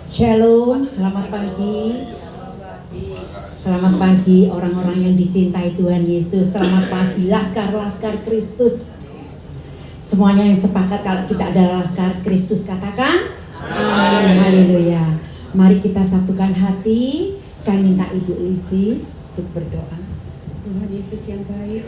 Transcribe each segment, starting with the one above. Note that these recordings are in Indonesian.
Shalom, selamat pagi. Selamat pagi orang-orang yang dicintai Tuhan Yesus. Selamat pagi laskar-laskar Kristus. Semuanya yang sepakat kalau kita adalah laskar Kristus katakan amin. Haleluya. Mari kita satukan hati. Saya minta Ibu Lisi untuk berdoa. Tuhan Yesus yang baik,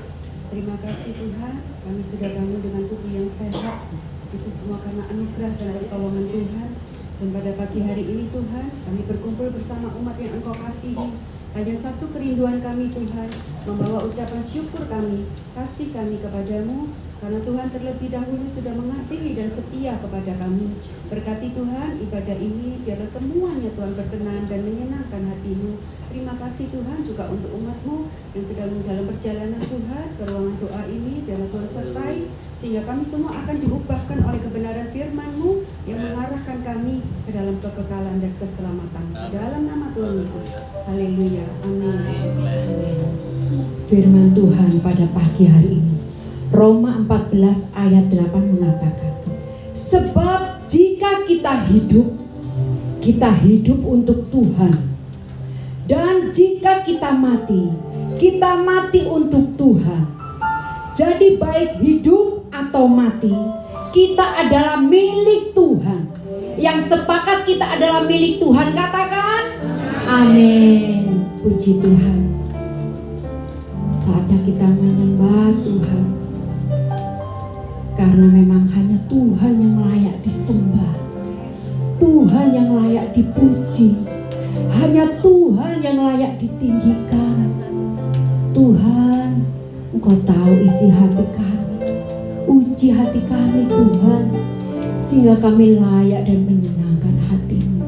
terima kasih Tuhan, kami sudah bangun dengan tubuh yang sehat. Itu semua karena anugerah dan pertolongan Tuhan. Dan pada pagi hari ini Tuhan, kami berkumpul bersama umat yang Engkau kasihi. Hanya satu kerinduan kami Tuhan, membawa ucapan syukur kami, kasih kami kepadamu. Karena Tuhan terlebih dahulu sudah mengasihi dan setia kepada kami. Berkati Tuhan ibadah ini, biarlah semuanya Tuhan berkenan dan menyenangkan hatimu. Terima kasih Tuhan juga untuk umatmu yang sedang dalam perjalanan Tuhan ke ruangan doa ini. Biarlah Tuhan sertai, sehingga kami semua akan diubahkan oleh kebenaran firman-Mu yang mengarahkan kami ke dalam kekekalan dan keselamatan. Dalam nama Tuhan Yesus. Haleluya. Amin. Firman Tuhan pada pagi hari ini, Roma 14 ayat 8 mengatakan, sebab jika kita hidup untuk Tuhan. Dan jika kita mati untuk Tuhan. Jadi baik hidup atau mati, kita adalah milik Tuhan. Yang sepakat kita adalah milik Tuhan, katakan amin. Puji Tuhan. Saatnya kita menyembah Tuhan. Karena memang hanya Tuhan yang layak disembah, Tuhan yang layak dipuji, hanya Tuhan yang layak ditinggikan. Tuhan, Engkau tahu isi hati kami, uji hati kami Tuhan, sehingga kami layak dan menyenangkan hati-Mu.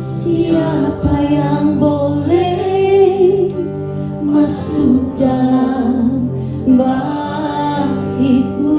Siapa yang boleh masuk dalam bait-Mu?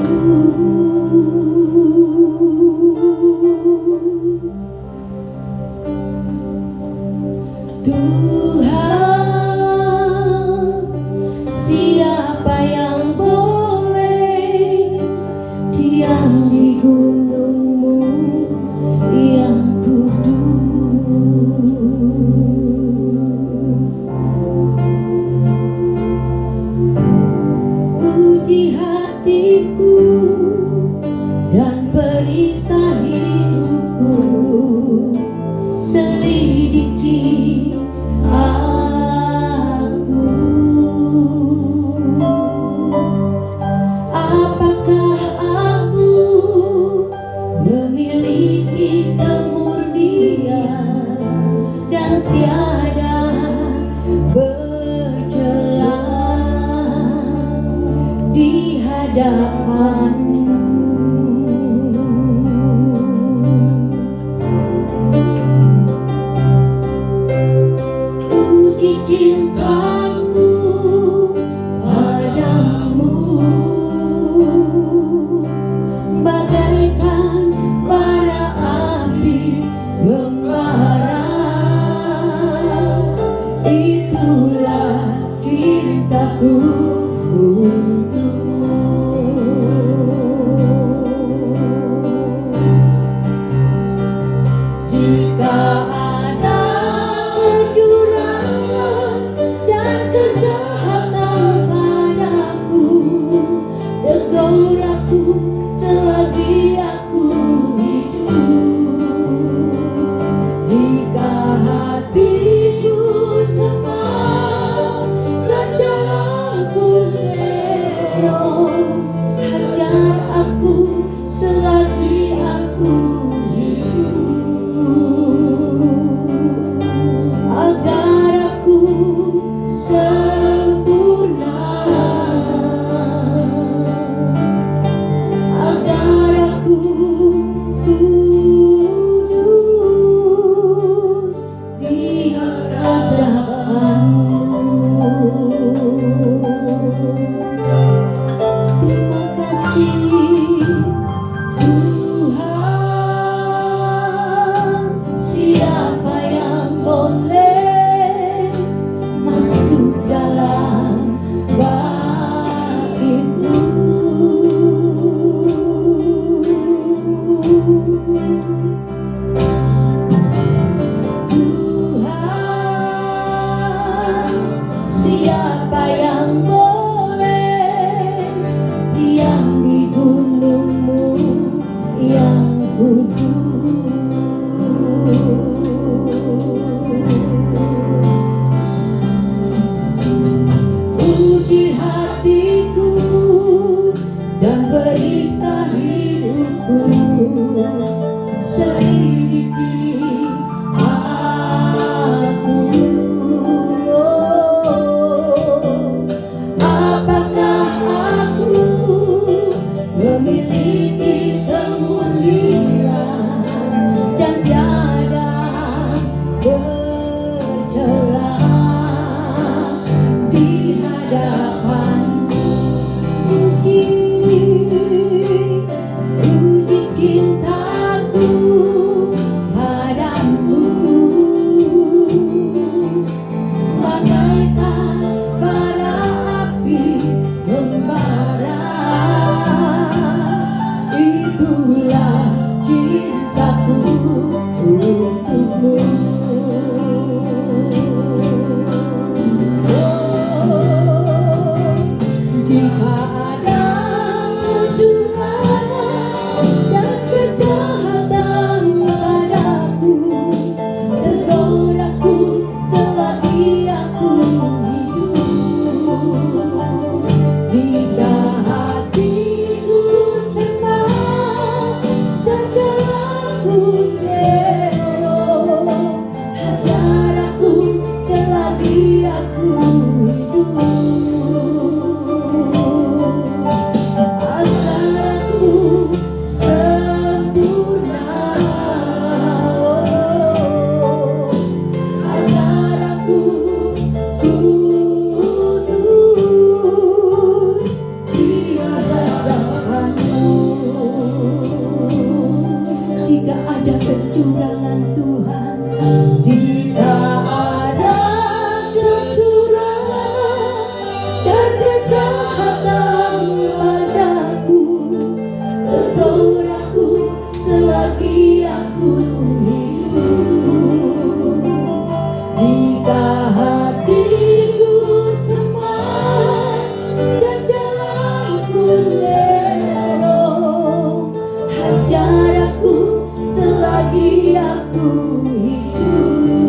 aku hidup,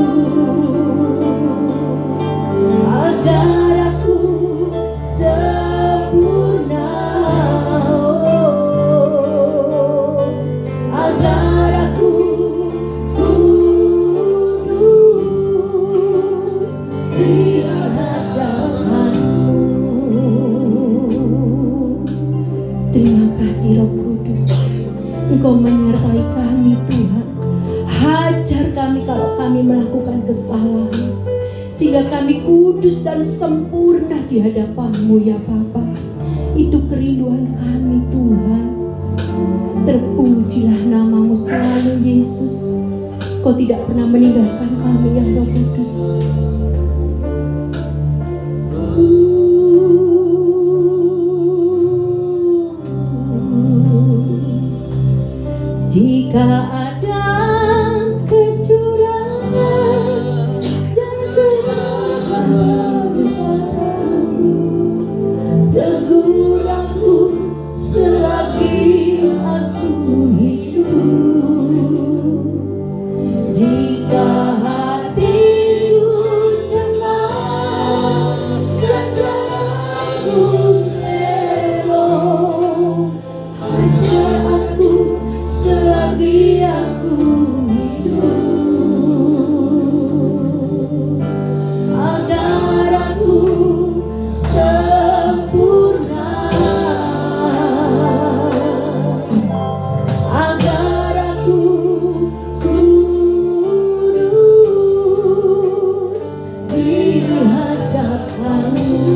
agar aku sempurna, agar aku kudus di hadapan-Mu. Terima kasih Roh Kudus, Engkau menyertai kami Tuhan. Hajar kami kalau kami melakukan kesalahan, sehingga kami kudus dan sempurna di hadapan-Mu ya Bapa. Itu kerinduan kami Tuhan. Terpujilah nama-Mu selalu Yesus. Kau tidak pernah meninggalkan kami ya Roh Kudus. Jika ada kecurangan dan kesalahan, Yesus tegur aku selagi aku hidup. Jika hatiku cemas dan jalanku serong, ajar aku selagi aku hidup, agar aku sempurna, agar aku kudus di hadapan-Mu.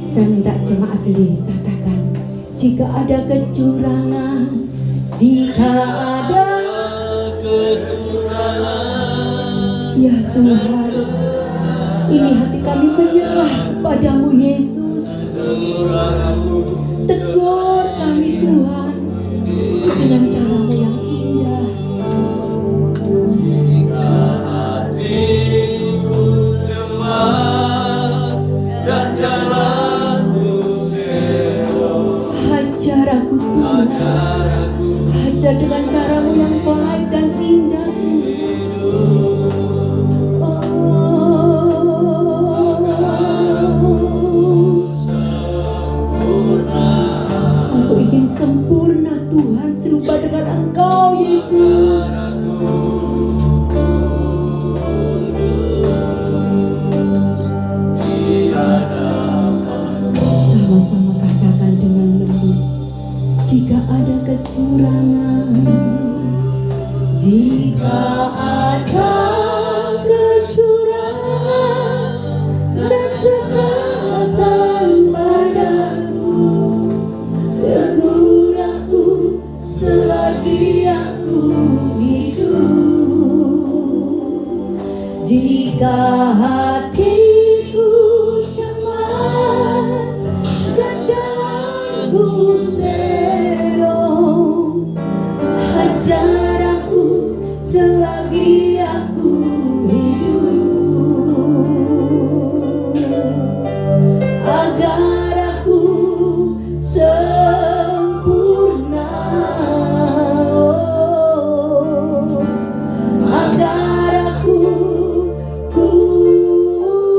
Saya minta jemaat sendiri katakan, jika ada kecurangan, jika ada ya Tuhan, ini hati kami menyerah kepadamu Yesus. Tegur kami Tuhan dengan cara-Mu yang indah. Hajar aku Tuhan, hajar dengan cara-Mu yang baik dan indah Tuhan. Aku ingin sempurna Tuhan, serupa dengan Engkau Yesus. Sama-sama katakan dengan lembut, jika ada kecurangan, jika ada kecurangan dan kejahatan padaku, Tegur aku selagi aku hidup. Jika hatiku cemas dan jalanku serong, hajar aku selagi aku hidup, agar aku sempurna, agar aku kudus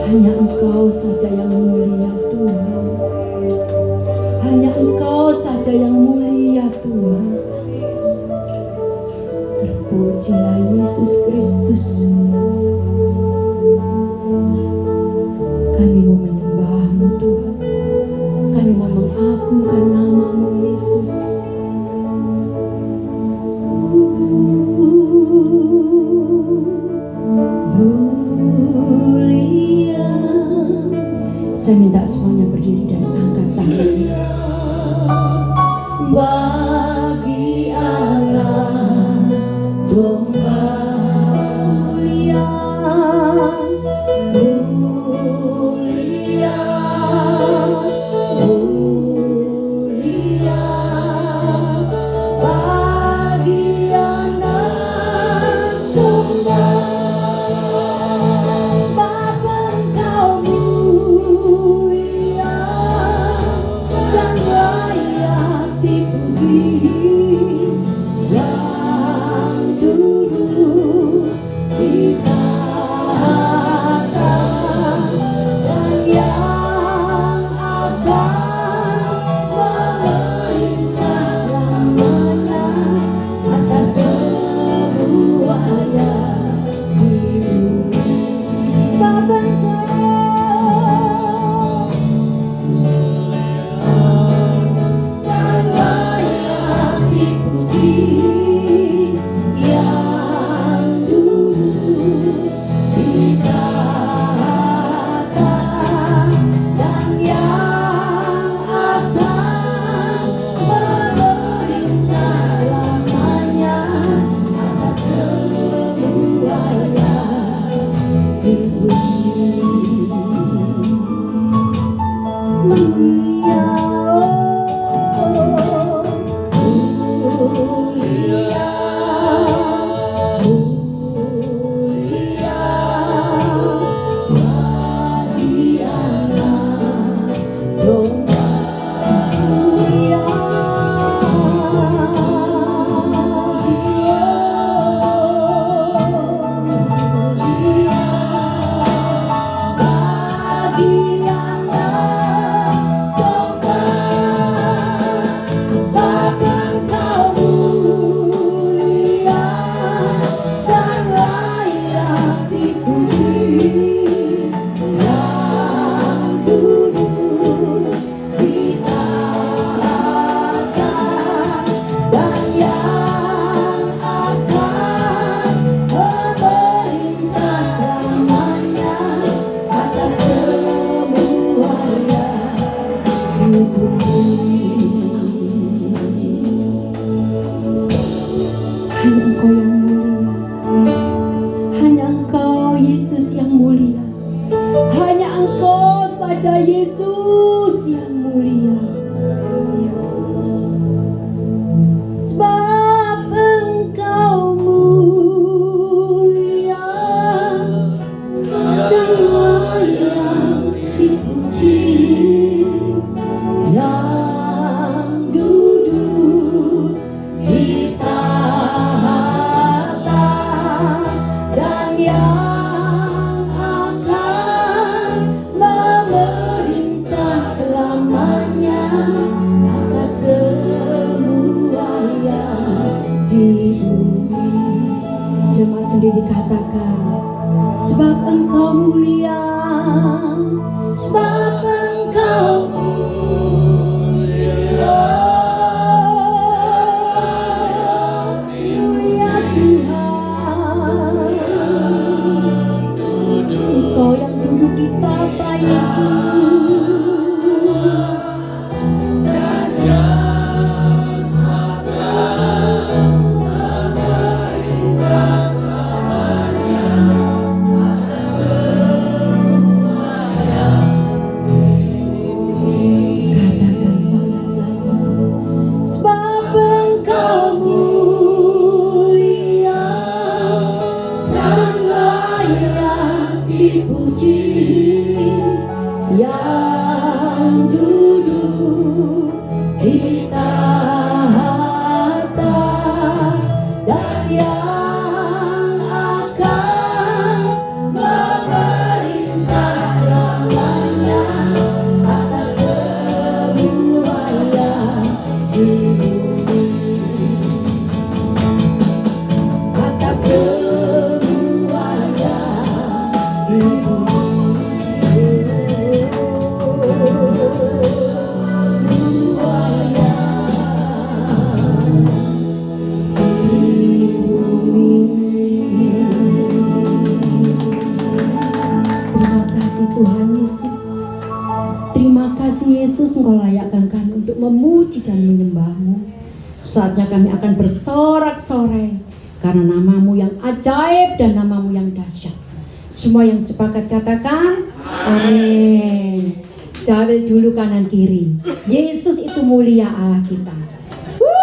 Hanya Engkau saja yang mulia Tuhan. Hanya Engkau saja yang mulia Tuhan. Terpujilah Yesus Kristus. Kami mau menyembah-Mu Tuhan. Kami mau mengagungkan nama-Mu Yesus. Mulia. Saya minta semuanya berdiri dan angkat tangan. Bagi Allah domba mulia, mulia, mulia. Bagi anak domba, sebab Engkau mulia dan layak dipuji. Yang duduk di tahta dan yang akan memerintah selamanya atas semuanya di dunia. Sebab Engkau dan layak dipuji. Yang duduk di tahta dan yang akan memerintah selamanya atas semuanya di bumi. Mulia, mulia, mulia. Bagi anak domba mulia, mulia. Bagi anak domba, sebab Engkau mulia dan layak dipuji. Yang duduk di tahta dan yang akan memerintah selamanya atas semuanya di bumi. Hanya Engkau yang mulia. Hanya Engkau Yesus yang mulia. Hanya Engkau saja Yesus yang mulia. Sebab Engkau mulia dan layak dipuji. Yang duduk di tahta dan yang akan memerintah selamanya atas semuanya di bumi. Jemaat sendiri katakan, sebab Engkau mulia, sebab Engkau mulia Tuhan. Engkau yang duduk di tahta Yesus. Katakan sama-sama, sebab Engkau mulia dan layak dipuji. Yang duduk di tahta dan yang akan memerintah Yesus. Terima kasih Yesus, Engkau layakkan kami untuk memuji dan menyembah-Mu. Saatnya kami akan bersorak-sorai karena nama-Mu yang ajaib dan nama-Mu yang dahsyat. Semua yang sepakat katakan amin. Jawel dulu kanan kiri. Yesus itu mulia Allah kita. Woo!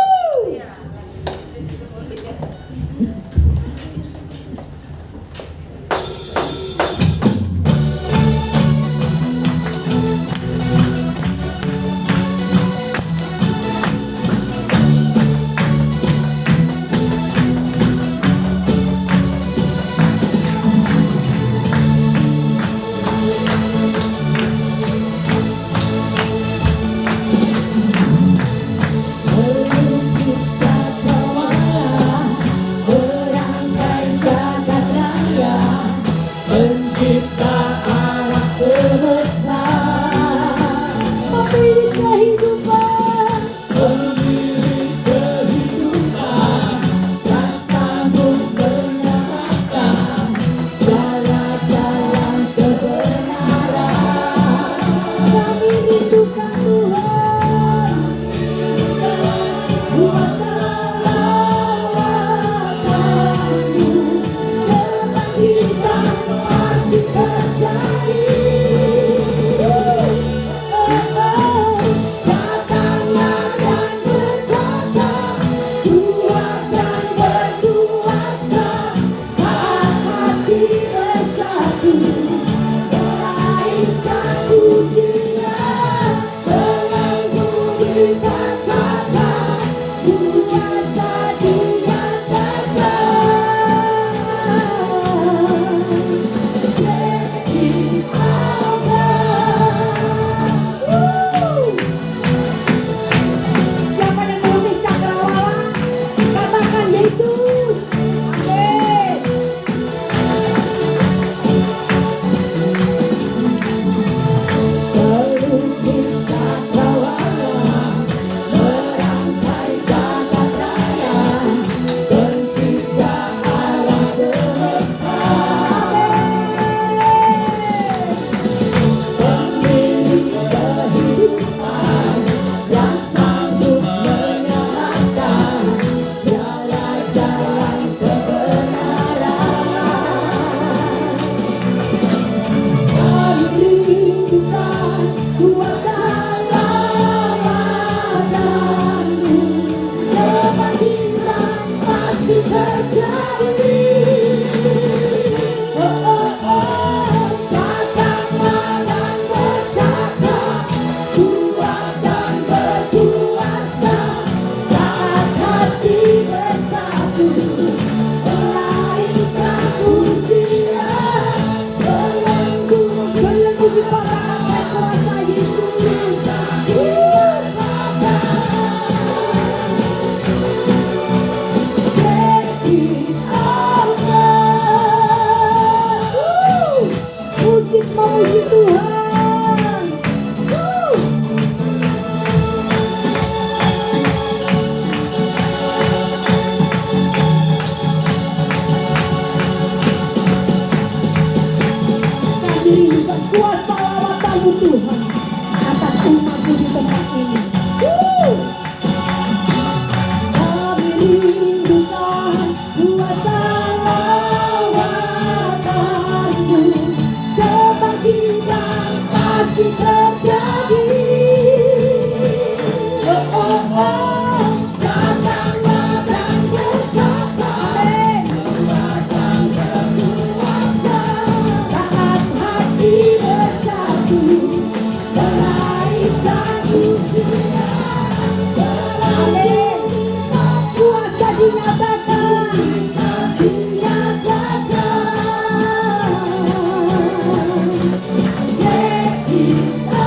There is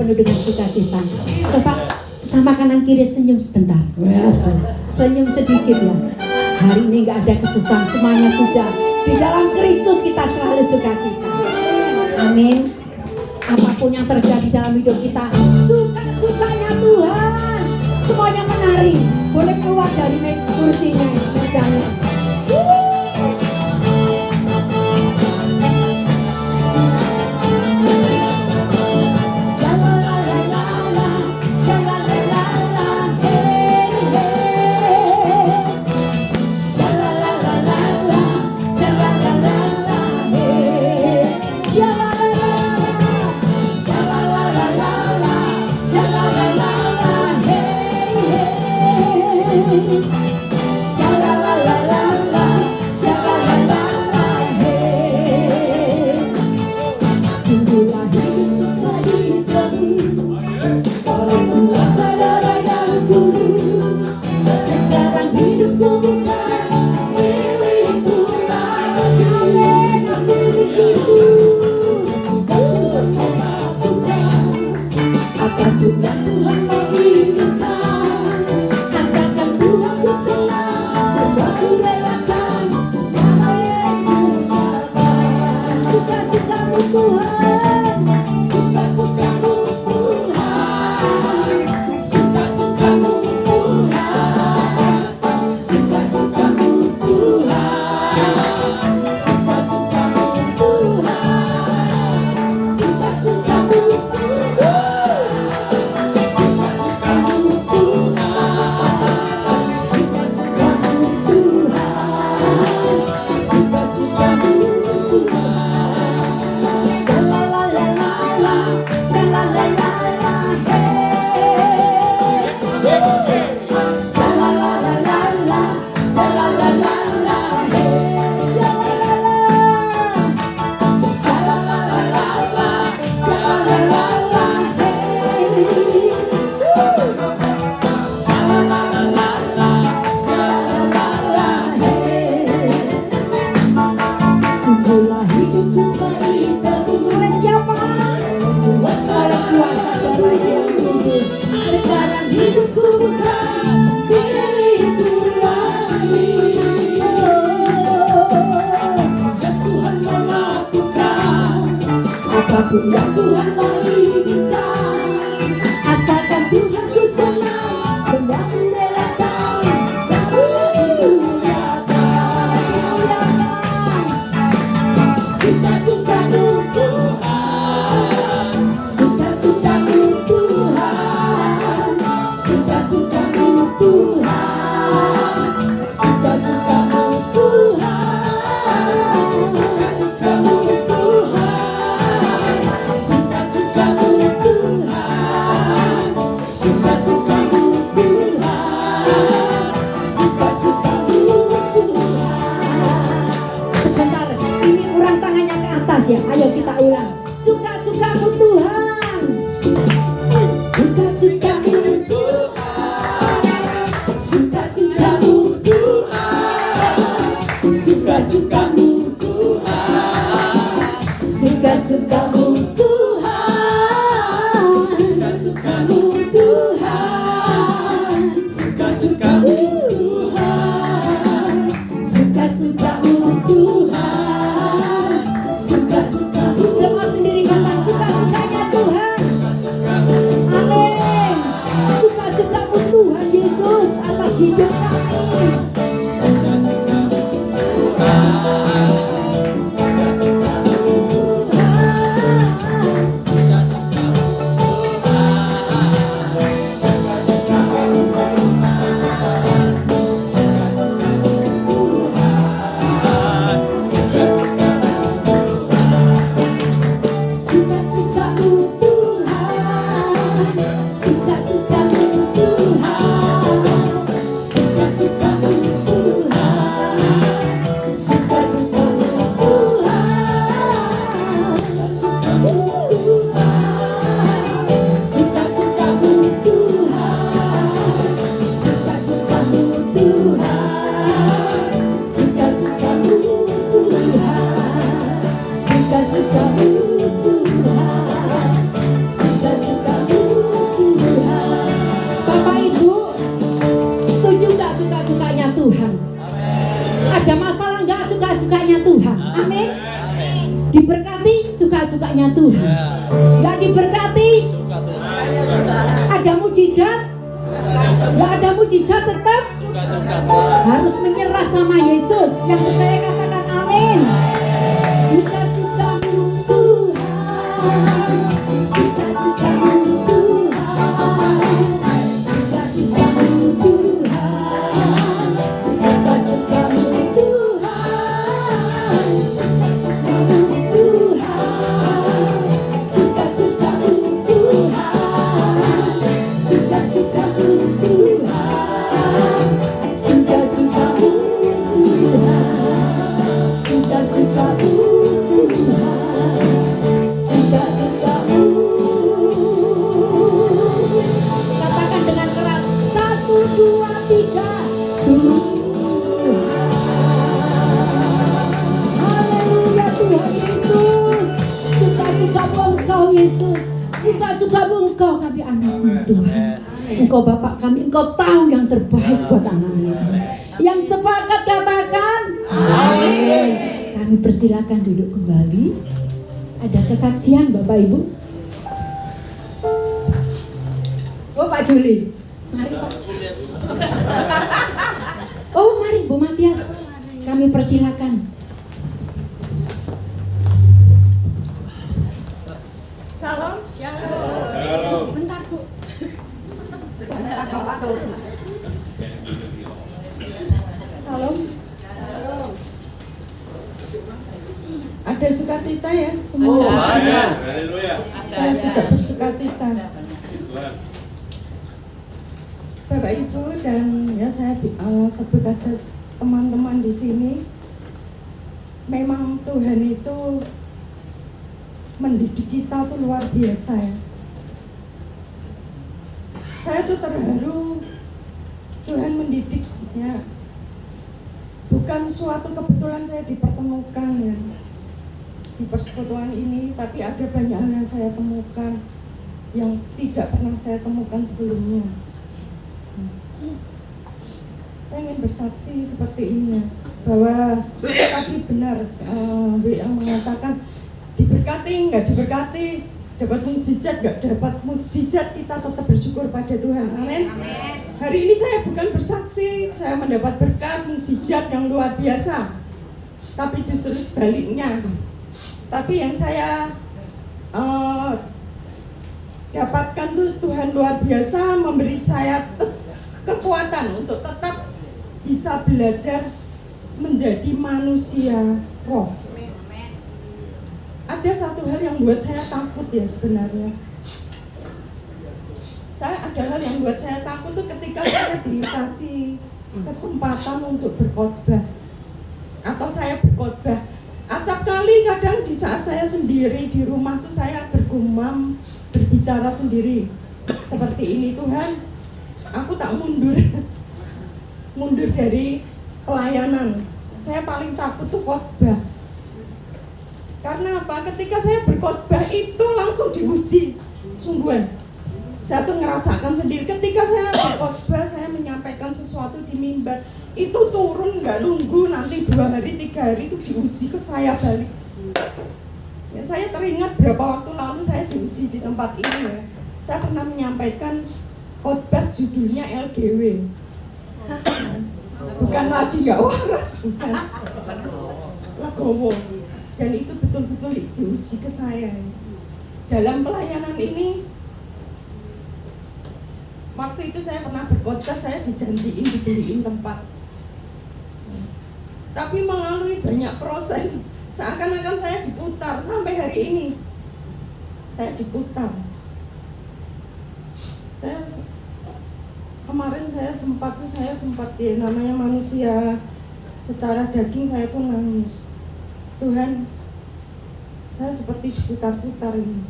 penuh dengan sukacita. Coba sama kanan kiri senyum sebentar. Senyum sedikit ya. Hari ini nggak ada kesusahan, semuanya sudah di dalam Kristus, kita selalu sukacita. Amin. Apapun yang terjadi dalam hidup kita, suka-sukanya Tuhan. Semuanya menari. Boleh keluar dari kursinya, mejanya. Sungguhlah hidupku telah ditebus oleh kuasa darah yang kudus. Sekarang hidupku bukan milikku lagi. Amin. Aku milik Yesus. Tuhan melakukan apapun yang Tuhan mau inginkan. Asalkan Tuhan ku senang, semua ku relakan. Nama yang dimuliakan. Suka-sukamu Tuhan, suka-sukamu Tuhan, suka-sukamu Tuhan, suka-sukamu Tuhan, suka-sukamu Tuhan, suka-sukamu Tuhan, suka-sukamu Tuhan, suka-sukamu Tuhan, suka-sukamu Tuhan. Sha-la-la-la-la-la, sha-la-la-la-la, hey. Sha-la-la-la-la-la, sha-la-la-la-la, hey. Sha-la-la-la-la, sha-la-la-la-la, hey. Sha-la-la-la-la, sha-la-la-la, hey. Sungguhlah hidupku telah ditebus oleh siapa? Oleh kuasa darah yang kudus. Sekarang hidupku bukan milikku lagi. Dan Tuhan melakukan apapun yang Tuhan mau inginkan. Asalkan Tuhan ku senang, semua ku relakan. Suka-sukamu Tuhan, suka-sukamu Tuhan, suka-sukamu Tuhan, suka-sukamu Tuhan, suka-sukamu Tuhan, suka-sukamu Tuhan, suka-sukamu Tuhan, suka-sukamu Tuhan. Sebentar, ini kurang tangannya ke atas ya. Ayo kita ulang. Suka-sukamu Tuhan, suka-sukamu Tuhan, suka-sukamu Tuhan, suka-sukamu Tuhan, suka-sukamu Tuhan, suka-sukamu Tuhan, suka-sukamu Tuhan, suka-sukamu Tuhan, suka-sukamu. Semua sendiri kata suka-sukanya Tuhan. Amin. Suka-sukamu Tuhan Yesus atas hidup kami. Suka-sukamu Tuhan, suka-sukamu Tuhan, suka-sukamu Tuhan, suka-sukamu sukanya Tuhan. Gak diberkati, ada mujizat. Gak ada mujizat, tetap harus menyerah sama Yesus. Yang percaya katakan amin. Suka-sukamu Tuhan, suka-sukamu Tuhan, suka-sukamu Tuhan, suka-sukamu Tuhan, suka-sukamu Tuhan, suka-sukamu Tuhan, suka-sukamu Tuhan, suka-sukamu Tuhan, suka-sukamu Tuhan, suka-sukamu. Katakan dengan keras, 1, 2, 3, Tuhan. Haleluya Tuhan Yesus. Suka-sukamu Engkau Yesus. Suka-sukamu Engkau kami anak-Mu Tuhan. Engkau Bapak kami, Engkau tahu yang terbaik buat anak-Mu. Yang sepakat katakan amin. Kami persilakan duduk kembali. Ada kesaksian Bapak Ibu. Oh Pak Juli. Mari Pak. Oh mari Bu Matias. Kami persilakan. Salam. Bentar Bu. Salam. Ada sukacita ya semua. Saya juga bersukacita. Bapak Ibu dan ya saya sebut aja teman-teman di sini. Memang Tuhan itu mendidik kita tuh luar biasa ya. Saya tuh terharu Tuhan mendidik ya. Bukan suatu kebetulan saya dipertemukan ya di persekutuan ini, tapi ada banyak hal yang saya temukan yang tidak pernah saya temukan sebelumnya. Saya ingin bersaksi seperti ini ya, bahwa tadi benar WA mengatakan diberkati nggak diberkati, dapat mujizat nggak dapat mujizat, kita tetap bersyukur pada Tuhan. Amin. Hari ini saya bukan bersaksi saya mendapat berkat mujizat yang luar biasa, tapi justru sebaliknya. Tapi yang saya dapatkan tuh Tuhan luar biasa memberi saya kekuatan untuk tetap bisa belajar menjadi manusia roh. Ada satu hal yang buat saya takut ya sebenarnya. Ada hal yang buat saya takut tuh ketika saya dikasih kesempatan untuk berkhotbah atau saya berkhotbah. Acap kali kadang di saat saya sendiri di rumah tuh saya bergumam, berbicara sendiri seperti ini, Tuhan, aku tak mundur dari pelayanan. Saya paling takut tuh khotbah. Karena apa? Ketika saya berkhotbah itu langsung diuji, sungguhan. Saya tuh ngerasakan sendiri ketika saya berkhotbah, saya menyampaikan sesuatu di mimbar, itu turun nggak nunggu nanti 2 hari 3 hari itu diuji ke saya balik. Ya, saya teringat berapa waktu lalu saya diuji di tempat ini ya. Saya pernah menyampaikan khotbah judulnya LGW. Bukan lagi nggak waras, bukan. Legowo. Dan itu betul-betul diuji ke saya. Dalam pelayanan ini, waktu itu saya pernah berkhotbah, saya dijanjiin dibeliin tempat. Tapi melalui banyak proses, seakan-akan saya diputar sampai hari ini. Saya diputar. Kemarin saya sempat ya, namanya manusia secara daging saya tuh nangis. Tuhan, saya seperti diputar-putar ini.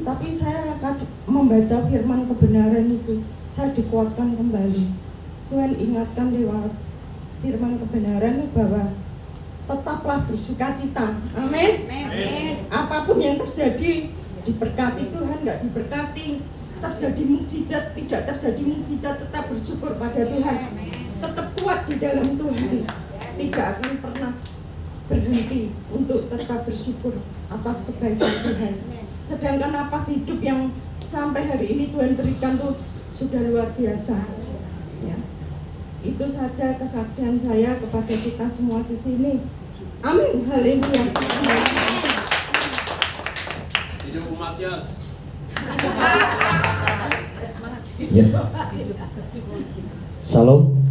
Tapi saya akan membaca firman kebenaran itu, saya dikuatkan kembali. Tuhan ingatkan lewat firman kebenaran itu bahwa tetaplah bersukacita. Amin. Apapun yang terjadi, diberkati Tuhan, nggak diberkati, terjadi mukjizat, tidak terjadi mukjizat, tetap bersyukur pada Tuhan. Tetap kuat di dalam Tuhan. Tidak akan pernah berhenti untuk tetap bersyukur atas kebaikan Tuhan. Sedangkan napas hidup yang sampai hari ini Tuhan berikan tuh sudah luar biasa. Ya. Itu saja kesaksian saya kepada kita semua di sini. Amin. Haleluya. Hidup Matias. Ya. Salam.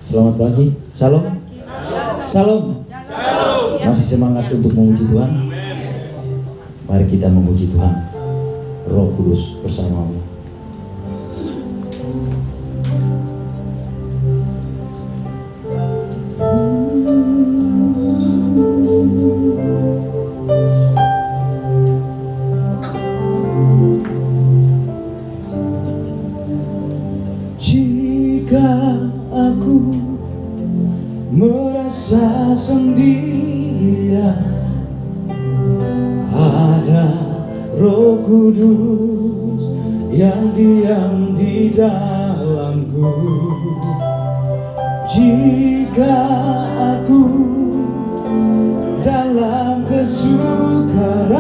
Selamat pagi. Salam. Salam. Masih semangat untuk memuji Tuhan? Mari kita memuji Tuhan. Roh Kudus bersamamu. Jika aku merasa sendirian, ada Roh Kudus yang diam di dalamku. Jika aku dalam kesukaran,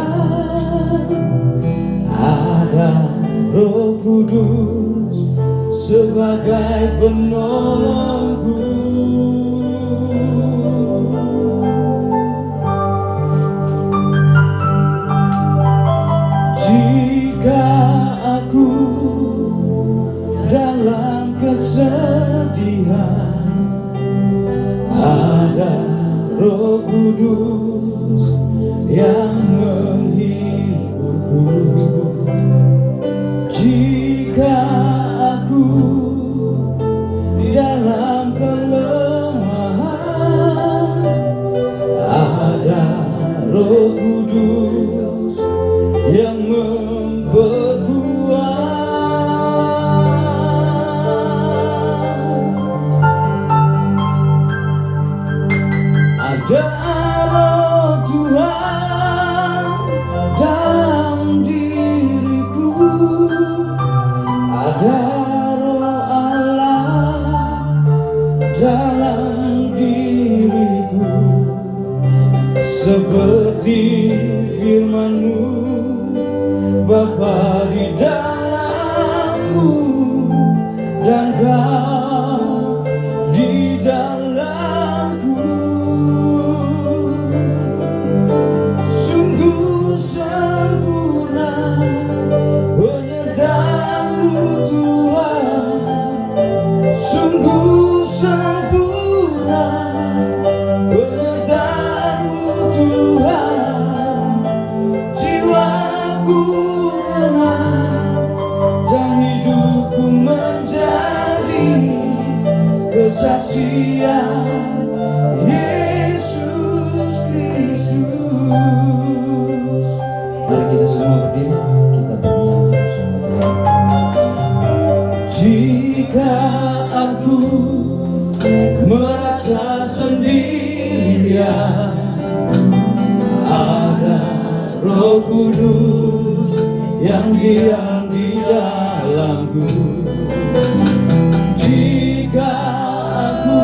ada Roh Kudus sebagai penolongku. Jika aku dalam kesedihan, ada Roh Kudus yang menghiburku. Jika aku dalam kelemahan, ada Roh Kudus yang memperkuat. Ada Roh Tuhan dalam diriku, ada Roh Allah dalam diriku. Seperti firman-Mu, Bapa di dalammu dan Kau di dalamku. Sungguh sempurna penyertaan-Mu Tuhan, sungguh sempurna penyertaan-Mu Tuhan. Jiwaku tenang dan hidupku menjadi kesaksian Yesus Kristus. Mari kita semua berdiri, kita bernyanyi bersama Tuhan. Jika aku merasa sendirian, ada Roh Kudus yang diam di dalamku. Jika aku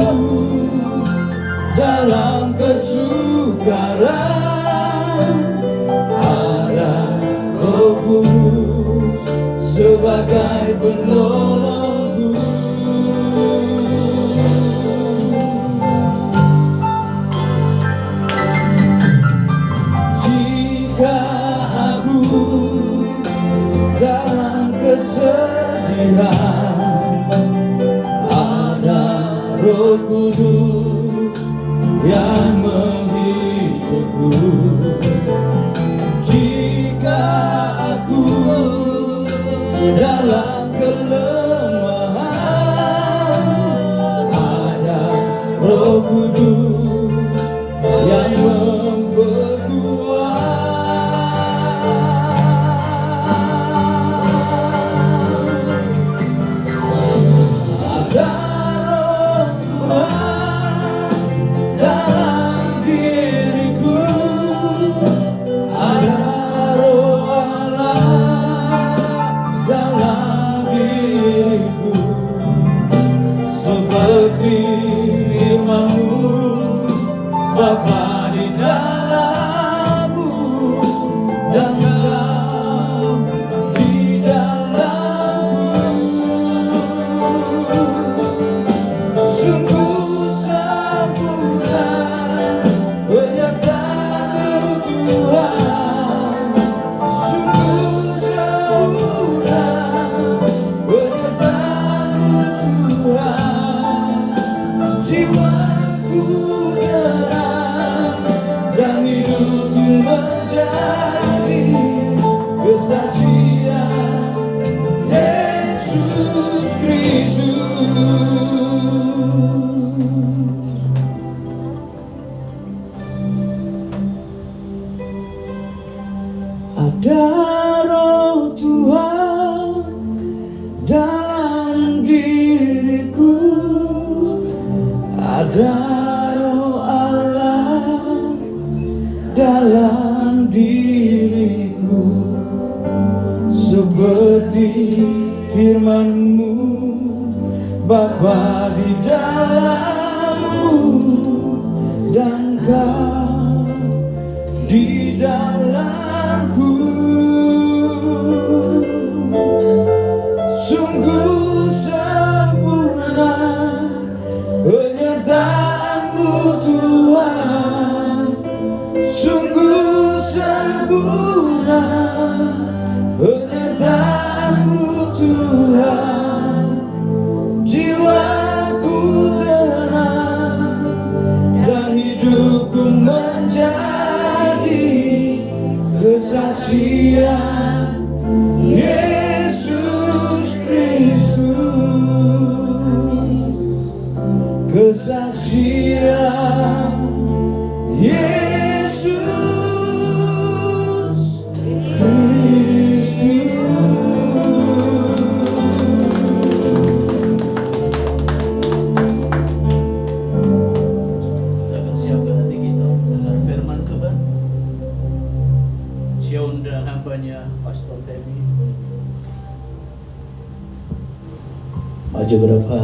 dalam kesukaran, ada Roh Kudus sebagai penolongku. Jika aku dalam kesedihan, ada Roh Kudus yang menghiburku. Jika aku dalam kelemahan, ada Roh Kudus yang memperkuat. Ada Roh Tuhan dalam diriku, ada Roh Allah dalam diriku. dalam diriku ada roh Allah dalam diriku, seperti firman-Mu Bapa di dalammu dan Kau di dalamku. Sungguh sempurna penyertaan-Mu Tuhan, sungguh sempurna penyertaan-Mu Tuhan. Jiwaku tenang dan hidupku menjadi kesaksian Yesus Kristus, kesaksian Yesus Kristus. Kita akan siapkan hati kita dengar firman Tuhan. Saya undang hambanya Pastor Temi. Maju berapa?